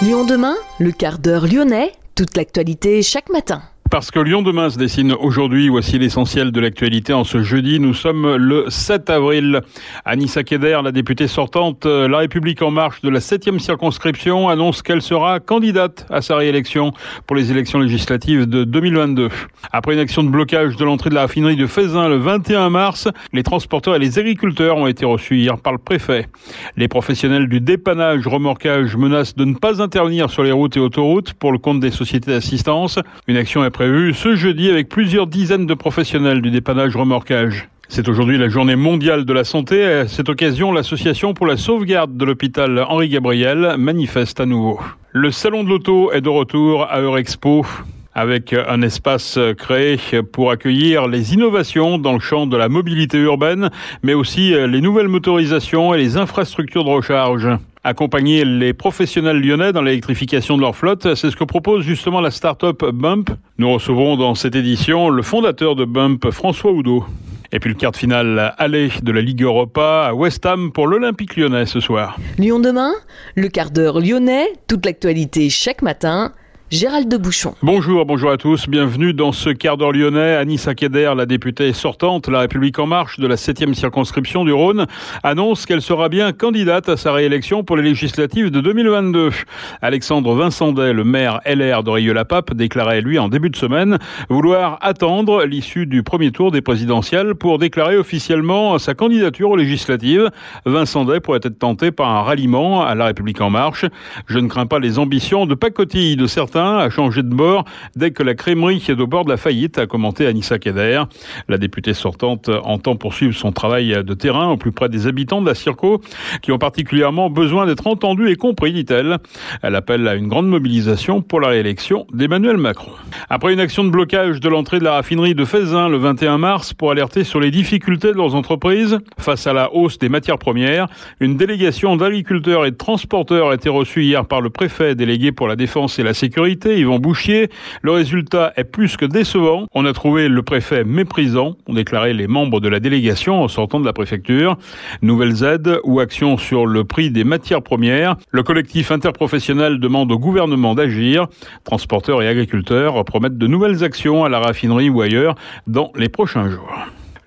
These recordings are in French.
Lyon demain, le quart d'heure lyonnais, toute l'actualité chaque matin. Parce que Lyon demain se dessine aujourd'hui, voici l'essentiel de l'actualité en ce jeudi. Nous sommes le 7 avril. Anissa Keder, la députée sortante La République en marche de la 7e circonscription, annonce qu'elle sera candidate à sa réélection pour les élections législatives de 2022. Après une action de blocage de l'entrée de la raffinerie de Feyzin le 21 mars, les transporteurs et les agriculteurs ont été reçus hier par le préfet. Les professionnels du dépannage remorquage menacent de ne pas intervenir sur les routes et autoroutes pour le compte des sociétés d'assistance. Une action est prévue ce jeudi avec plusieurs dizaines de professionnels du dépannage remorquage. C'est aujourd'hui la journée mondiale de la santé. À cette occasion, l'association pour la sauvegarde de l'hôpital Henri Gabriel manifeste à nouveau. Le salon de l'auto est de retour à Eurexpo, avec un espace créé pour accueillir les innovations dans le champ de la mobilité urbaine, mais aussi les nouvelles motorisations et les infrastructures de recharge. Accompagner les professionnels lyonnais dans l'électrification de leur flotte, c'est ce que propose justement la start-up Bump. Nous recevrons dans cette édition le fondateur de Bump, François Oudot. Et puis le quart de finale aller de la Ligue Europa à West Ham pour l'Olympique lyonnais ce soir. Lyon demain, le quart d'heure lyonnais, toute l'actualité chaque matin. Gérald de Bouchon. Bonjour à tous. Bienvenue dans ce quart d'heure lyonnais. Anissa Keder, la députée sortante La République en marche de la 7e circonscription du Rhône, annonce qu'elle sera bien candidate à sa réélection pour les législatives de 2022. Alexandre Vincendet, le maire LR d'Orieux-la-Pape, déclarait lui en début de semaine vouloir attendre l'issue du premier tour des présidentielles pour déclarer officiellement sa candidature aux législatives. Vincendet pourrait être tenté par un ralliement à La République en marche. Je ne crains pas les ambitions de pacotille de certains à changer de bord dès que la crèmerie est au bord de la faillite, a commenté Anissa Keder. La députée sortante entend poursuivre son travail de terrain au plus près des habitants de la Circo qui ont particulièrement besoin d'être entendus et compris, dit-elle. Elle appelle à une grande mobilisation pour la réélection d'Emmanuel Macron. Après une action de blocage de l'entrée de la raffinerie de Feyzin le 21 mars pour alerter sur les difficultés de leurs entreprises face à la hausse des matières premières, une délégation d'agriculteurs et de transporteurs a été reçue hier par le préfet délégué pour la défense et la sécurité, Yvan Bouchier. Le résultat est plus que décevant. On a trouvé le préfet méprisant, ont déclaré les membres de la délégation en sortant de la préfecture. Nouvelles aides ou actions sur le prix des matières premières. Le collectif interprofessionnel demande au gouvernement d'agir. Transporteurs et agriculteurs promettent de nouvelles actions à la raffinerie ou ailleurs dans les prochains jours.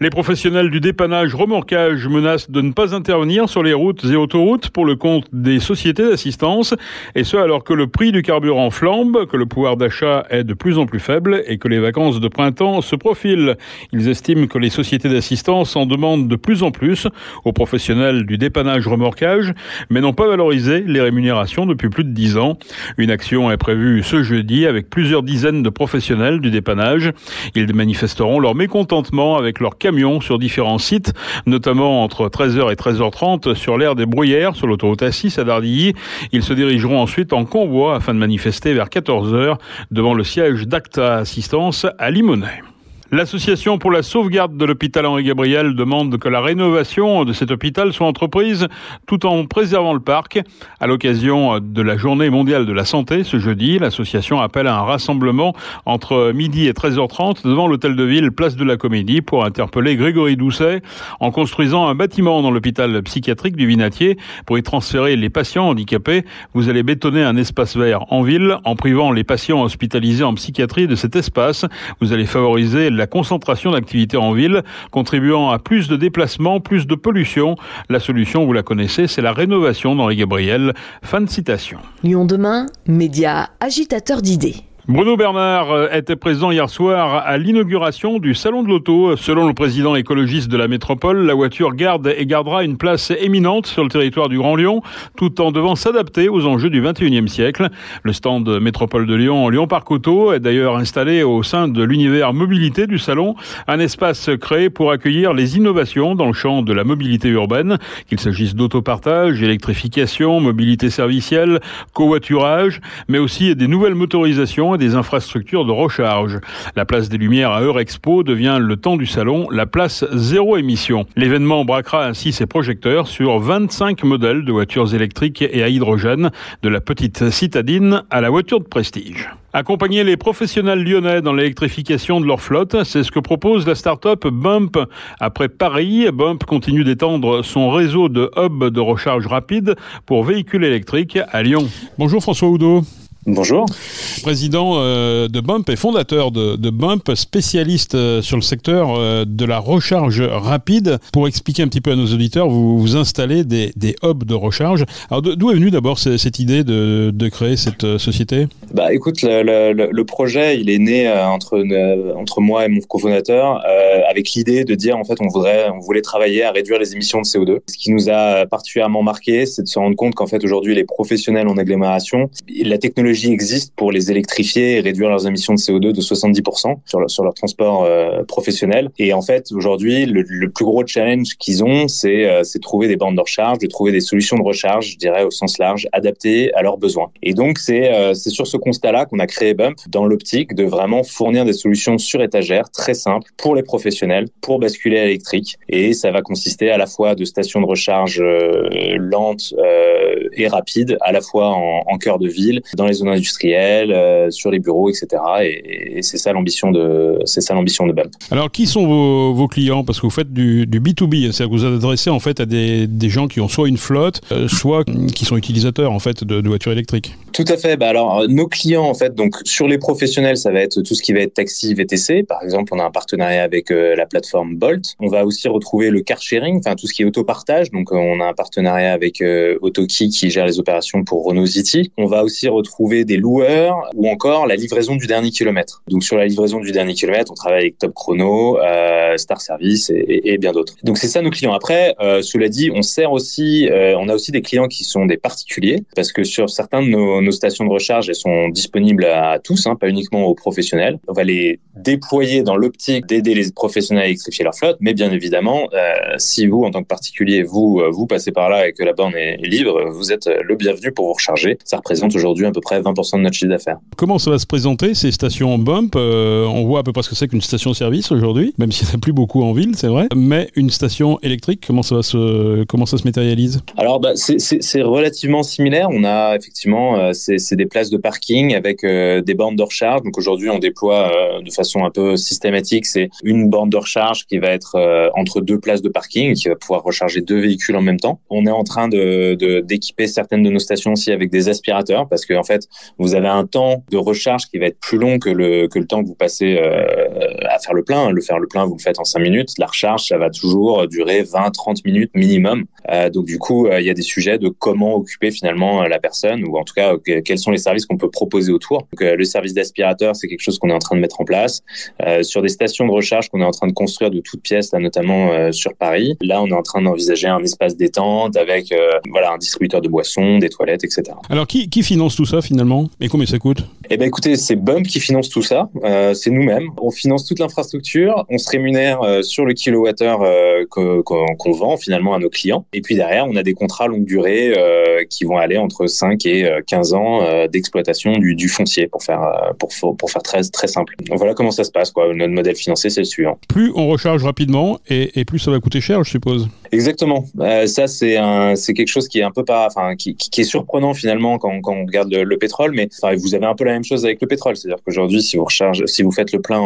Les professionnels du dépannage remorquage menacent de ne pas intervenir sur les routes et autoroutes pour le compte des sociétés d'assistance, et ce alors que le prix du carburant flambe, que le pouvoir d'achat est de plus en plus faible et que les vacances de printemps se profilent. Ils estiment que les sociétés d'assistance en demandent de plus en plus aux professionnels du dépannage remorquage, mais n'ont pas valorisé les rémunérations depuis plus de 10 ans. Une action est prévue ce jeudi avec plusieurs dizaines de professionnels du dépannage. Ils manifesteront leur mécontentement avec leur camions sur différents sites, notamment entre 13h et 13h30 sur l'aire des Bruyères, sur l'autoroute A6 à Dardilly. Ils se dirigeront ensuite en convoi afin de manifester vers 14h devant le siège d'Acta Assistance à Limonest. L'association pour la sauvegarde de l'hôpital Henri Gabriel demande que la rénovation de cet hôpital soit entreprise tout en préservant le parc. À l'occasion de la journée mondiale de la santé ce jeudi, l'association appelle à un rassemblement entre midi et 13h30 devant l'hôtel de ville Place de la Comédie pour interpeller Grégory Doucet en construisant un bâtiment dans l'hôpital psychiatrique du Vinatier pour y transférer les patients handicapés. Vous allez bétonner un espace vert en ville en privant les patients hospitalisés en psychiatrie de cet espace. Vous allez favoriser la concentration d'activités en ville, contribuant à plus de déplacements, plus de pollution. La solution, vous la connaissez, c'est la rénovation d'Henri Gabriel. Fin de citation. Lyon demain, média agitateur d'idées. Bruno Bernard était présent hier soir à l'inauguration du Salon de l'Auto. Selon le président écologiste de la métropole, la voiture garde et gardera une place éminente sur le territoire du Grand Lyon, tout en devant s'adapter aux enjeux du XXIe siècle. Le stand Métropole de Lyon, Lyon Parc Auto, est d'ailleurs installé au sein de l'univers mobilité du salon, un espace créé pour accueillir les innovations dans le champ de la mobilité urbaine, qu'il s'agisse d'autopartage, électrification, mobilité servicielle, covoiturage, mais aussi des nouvelles motorisations et des infrastructures de recharge. La place des Lumières à Eurexpo devient le temps du salon, la place zéro émission. L'événement braquera ainsi ses projecteurs sur 25 modèles de voitures électriques et à hydrogène, de la petite citadine à la voiture de prestige. Accompagner les professionnels lyonnais dans l'électrification de leur flotte, c'est ce que propose la start-up Bump. Après Paris, Bump continue d'étendre son réseau de hubs de recharge rapide pour véhicules électriques à Lyon. Bonjour François Oudot. Bonjour. Président de Bump et fondateur de Bump, spécialiste sur le secteur de la recharge rapide. Pour expliquer un petit peu à nos auditeurs, vous installez des hubs de recharge. Alors d'où est venue d'abord cette idée de créer cette société ? Écoute, le projet, il est né entre moi et mon cofondateur avec l'idée de dire en fait on voulait travailler à réduire les émissions de CO2. Ce qui nous a particulièrement marqué, c'est de se rendre compte qu'en fait aujourd'hui les professionnels en agglomération, la technologie existe pour les électrifier et réduire leurs émissions de CO2 de 70% sur leur transport professionnel. Et en fait, aujourd'hui, le plus gros challenge qu'ils ont, c'est trouver des bornes de recharge, de trouver des solutions de recharge, je dirais au sens large, adaptées à leurs besoins. Et donc, c'est sur ce constat-là qu'on a créé Bump, dans l'optique de vraiment fournir des solutions sur étagère, très simples, pour les professionnels, pour basculer à l'électrique. Et ça va consister à la fois de stations de recharge lentes et rapides, à la fois en cœur de ville, dans les zones industrielles, sur les bureaux, etc. Et c'est ça l'ambition de Bump. Alors, qui sont vos clients ? Parce que vous faites du B2B, c'est-à-dire que vous adressez en fait à des gens qui ont soit une flotte, soit qui sont utilisateurs en fait de voitures électriques. Tout à fait. Alors, nos clients, en fait, donc sur les professionnels, ça va être tout ce qui va être taxi, VTC. Par exemple, on a un partenariat avec la plateforme Bolt. On va aussi retrouver le car sharing, enfin tout ce qui est autopartage. Donc, on a un partenariat avec Autoki qui gère les opérations pour Renault Zity. On va aussi retrouver des loueurs ou encore la livraison du dernier kilomètre. Donc, sur la livraison du dernier kilomètre, on travaille avec Top Chrono, Star Service et bien d'autres. Donc, c'est ça nos clients. Après, cela dit, on a aussi des clients qui sont des particuliers parce que sur certains de nos stations de recharge, elles sont disponibles à tous, pas uniquement aux professionnels. On va les déployer dans l'optique d'aider les professionnels à électrifier leur flotte, mais bien évidemment, si vous, en tant que particulier, vous passez par là et que la borne est libre, vous êtes le bienvenu pour vous recharger. Ça représente aujourd'hui à peu près 20% de notre chiffre d'affaires. Comment ça va se présenter, ces stations Bump ? On voit à peu près ce que c'est qu'une station-service aujourd'hui, même s'il n'y en a plus beaucoup en ville, c'est vrai. Mais une station électrique, comment ça se matérialise ? Alors, c'est relativement similaire. On a effectivement, c'est des places de parking avec des bornes de recharge. Donc aujourd'hui, on déploie de façon un peu systématique. C'est une borne de recharge qui va être entre deux places de parking et qui va pouvoir recharger deux véhicules en même temps. On est en train d'équiper certaines de nos stations aussi avec des aspirateurs parce que en fait, vous avez un temps de recharge qui va être plus long que le temps que vous passez à faire le plein. Faire le plein, vous le faites en 5 minutes. La recharge, ça va toujours durer 20-30 minutes minimum. Donc du coup, il y a des sujets de comment occuper finalement la personne ou en tout cas quels sont les services qu'on peut proposer autour. Donc, le service d'aspirateur, c'est quelque chose qu'on est en train de mettre en place. Sur des stations de recharge qu'on est en train de construire de toutes pièces, là, notamment sur Paris. Là, on est en train d'envisager un espace détente avec un distributeur de boissons, des toilettes, etc. Alors, qui finance tout ça finalement ? Et combien ça coûte ? Écoutez, c'est Bump qui finance tout ça. C'est nous-mêmes. On finance toute l'infrastructure. On se rémunère sur le kilowattheure qu'on vend finalement à nos clients. Et puis derrière, on a des contrats longue durée qui vont aller entre 5 et 15 ans d'exploitation du foncier pour faire très, très simple. Donc voilà comment ça se passe, quoi. Notre modèle financier, c'est le suivant. Plus on recharge rapidement et plus ça va coûter cher, je suppose. Exactement. Ça, c'est quelque chose qui est un peu qui est surprenant finalement quand on regarde le pétrole, mais vous avez un peu la même chose avec le pétrole. C'est-à-dire qu'aujourd'hui, si vous faites le plein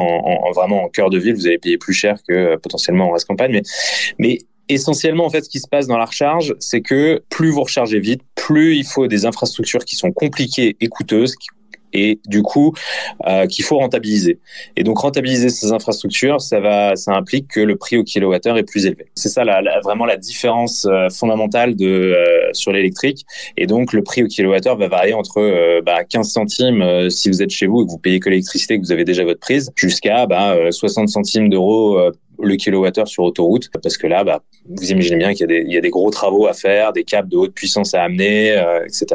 vraiment en cœur de ville, vous allez payer plus cher que potentiellement en reste campagne. Mais essentiellement, en fait, ce qui se passe dans la recharge, c'est que plus vous rechargez vite, plus il faut des infrastructures qui sont compliquées et coûteuses, et du coup qu'il faut rentabiliser. Et donc rentabiliser ces infrastructures, ça implique que le prix au kilowattheure est plus élevé. C'est ça vraiment la différence fondamentale sur l'électrique. Et donc le prix au kilowattheure va varier entre 15 centimes si vous êtes chez vous et que vous payez que l'électricité, que vous avez déjà votre prise, jusqu'à 60 centimes d'euros le kilowattheure sur autoroute, parce que là, vous imaginez bien qu'il y a des gros travaux à faire, des câbles de haute puissance à amener, etc.,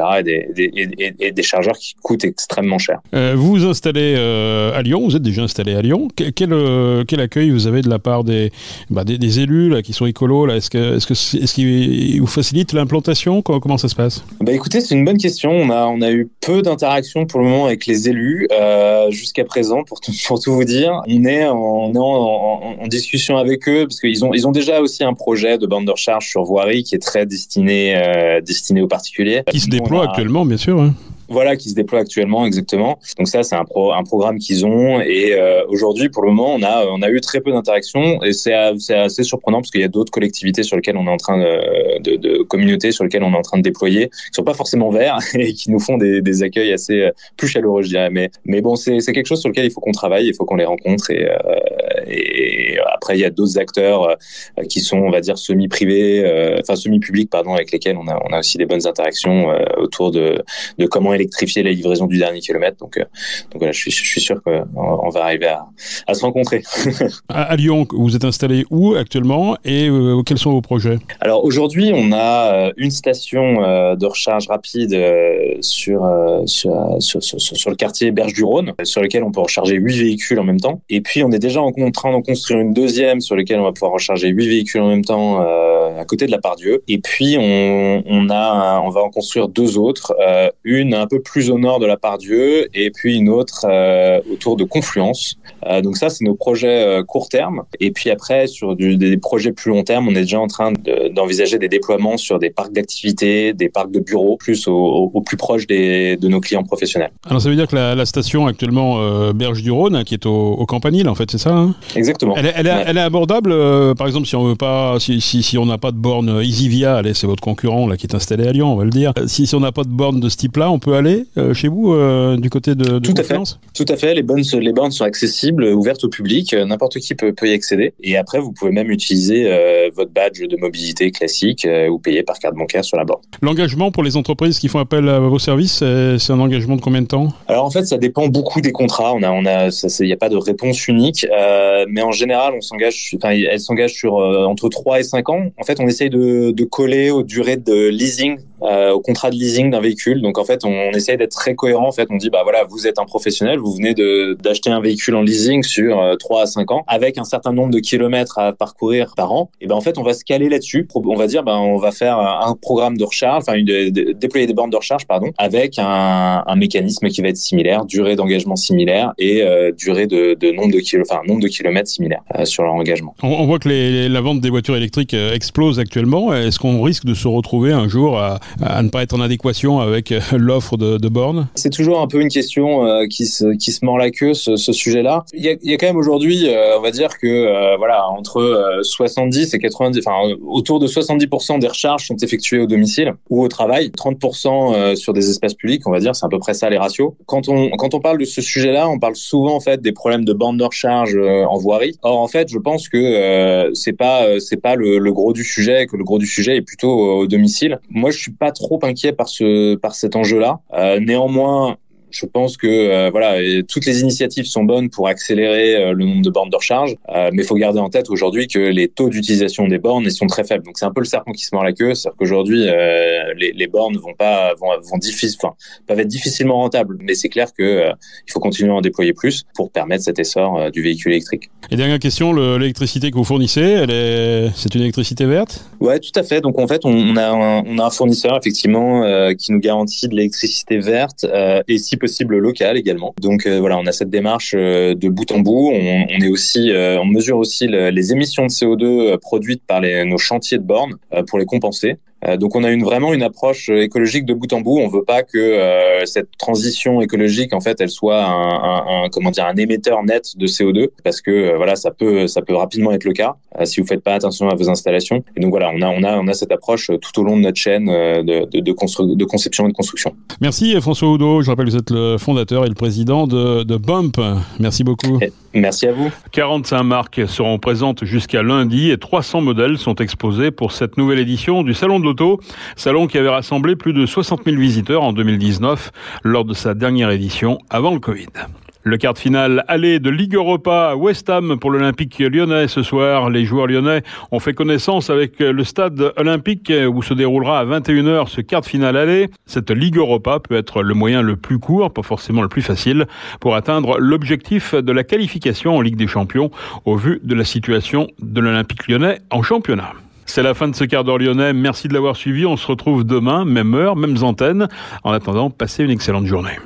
et des chargeurs qui coûtent extrêmement cher. Vous vous installez à Lyon, vous êtes déjà installé à Lyon. Quel accueil vous avez de la part des élus là, qui sont écolos là, est-ce qu'ils vous facilitent l'implantation? Comment ça se passe? Écoutez, c'est une bonne question. On a eu peu d'interactions pour le moment avec les élus jusqu'à présent, pour tout vous dire. On est en discussion avec eux parce qu'ils ont déjà aussi un projet de borne de recharge sur voirie qui est très destiné aux particuliers. Qui se déploie actuellement, bien sûr. Hein. Voilà, qui se déploie actuellement, exactement. Donc ça, c'est un programme qu'ils ont. Et aujourd'hui, pour le moment, on a eu très peu d'interactions. Et c'est assez surprenant parce qu'il y a d'autres collectivités sur lesquelles on est en train de communautés sur lesquelles on est en train de déployer, qui sont pas forcément verts et qui nous font des accueils assez plus chaleureux, je dirais. Mais bon, c'est quelque chose sur lequel il faut qu'on travaille, il faut qu'on les rencontre. Et après, il y a d'autres acteurs qui sont, on va dire, semi-privés, semi-publics, avec lesquels on a aussi des bonnes interactions autour de comment électrifier la livraison du dernier kilomètre. Donc voilà, je suis sûr qu'on va arriver à se rencontrer. À Lyon, vous êtes installé où actuellement et quels sont vos projets? Alors aujourd'hui, on a une station de recharge rapide sur le quartier Berge-du-Rhône, sur lequel on peut recharger 8 véhicules en même temps. Et puis on est déjà en train d'en construire une deuxième sur laquelle on va pouvoir recharger 8 véhicules en même temps à côté de la Part-Dieu. Et puis on va en construire deux autres, une un peu plus au nord de la Part-Dieu et puis une autre autour de Confluence. Donc ça, c'est nos projets court terme. Et puis après, sur des projets plus long terme, on est déjà en train d'envisager des déploiements sur des parcs d'activités, des parcs de bureaux, plus au plus proche de nos clients professionnels. Alors ça veut dire que la station actuellement Berge-du-Rhône, qui est au Campanile, en fait, c'est ça, hein? Exactement. Elle est abordable, par exemple, si on veut pas, si on n'a pas de borne EasyVia, allez, c'est votre concurrent là qui est installé à Lyon, on va le dire. Si on n'a pas de borne de ce type-là, on peut aller chez vous du côté de Confluence? Tout à fait. Les bornes sont accessibles, ouvertes au public. N'importe qui peut y accéder. Et après, vous pouvez même utiliser votre badge de mobilité classique ou payer par carte bancaire sur la borne. L'engagement pour les entreprises qui font appel à vos services, c'est un engagement de combien de temps? Alors en fait, ça dépend beaucoup des contrats. Il n'y a pas de réponse unique, mais en général, elle s'engage sur entre 3 et 5 ans. En fait, on essaye de coller aux durées de leasing, au contrat de leasing d'un véhicule. Donc en fait, on essaye d'être très cohérent. En fait, on dit voilà, vous êtes un professionnel, vous venez d'acheter un véhicule en leasing sur 3 à 5 ans avec un certain nombre de kilomètres à parcourir par an. Et en fait, on va se caler là-dessus. On va dire on va faire un programme de recharge, déployer des bornes de recharge, avec un mécanisme qui va être similaire, durée d'engagement similaire et durée de nombre de kilomètres similaire sur leur engagement. On voit que la vente des voitures électriques explose actuellement. Est-ce qu'on risque de se retrouver un jour à ne pas être en adéquation avec l'offre de bornes? C'est toujours un peu une question qui se mord la queue, ce sujet-là. Il y a quand même aujourd'hui, on va dire que entre 70 et 90, autour de 70% des recharges sont effectuées au domicile ou au travail, 30% sur des espaces publics, on va dire, c'est à peu près ça les ratios. Quand on parle de ce sujet-là, on parle souvent en fait des problèmes de bornes de recharge en voirie. Or en fait, je pense que c'est pas le gros du sujet, et que le gros du sujet est plutôt au domicile. Moi, je suis pas trop inquiet par cet enjeu-là. Néanmoins, je pense que toutes les initiatives sont bonnes pour accélérer le nombre de bornes de recharge, mais il faut garder en tête aujourd'hui que les taux d'utilisation des bornes sont très faibles. Donc c'est un peu le serpent qui se mord la queue, c'est-à-dire qu'aujourd'hui les bornes peuvent être difficilement rentables, mais c'est clair que il faut continuer à en déployer plus pour permettre cet essor du véhicule électrique. Et dernière question, l'électricité que vous fournissez, c'est une électricité verte? Ouais, tout à fait. Donc en fait, on a un fournisseur effectivement qui nous garantit de l'électricité verte et si possible local également. Donc on a cette démarche de bout en bout. On mesure aussi les émissions de CO2 produites par nos chantiers de bornes pour les compenser. Donc on a vraiment une approche écologique de bout en bout. On veut pas que cette transition écologique en fait elle soit un émetteur net de CO2 parce que ça peut rapidement être le cas si vous faites pas attention à vos installations. Et donc on a cette approche tout au long de notre chaîne de conception et de construction. Merci François Oudot. Je rappelle que vous êtes le fondateur et le président de Bump. Merci beaucoup. Merci à vous. 45 marques seront présentes jusqu'à lundi et 300 modèles sont exposés pour cette nouvelle édition du Salon de l'Auto. Salon qui avait rassemblé plus de 60 000 visiteurs en 2019 lors de sa dernière édition avant le Covid. Le quart de finale aller de Ligue Europa à West Ham pour l'Olympique lyonnais ce soir. Les joueurs lyonnais ont fait connaissance avec le stade olympique où se déroulera à 21h ce quart de finale aller. Cette Ligue Europa peut être le moyen le plus court, pas forcément le plus facile, pour atteindre l'objectif de la qualification en Ligue des Champions au vu de la situation de l'Olympique lyonnais en championnat. C'est la fin de ce quart d'heure lyonnais. Merci de l'avoir suivi. On se retrouve demain, même heure, mêmes antennes. En attendant, passez une excellente journée.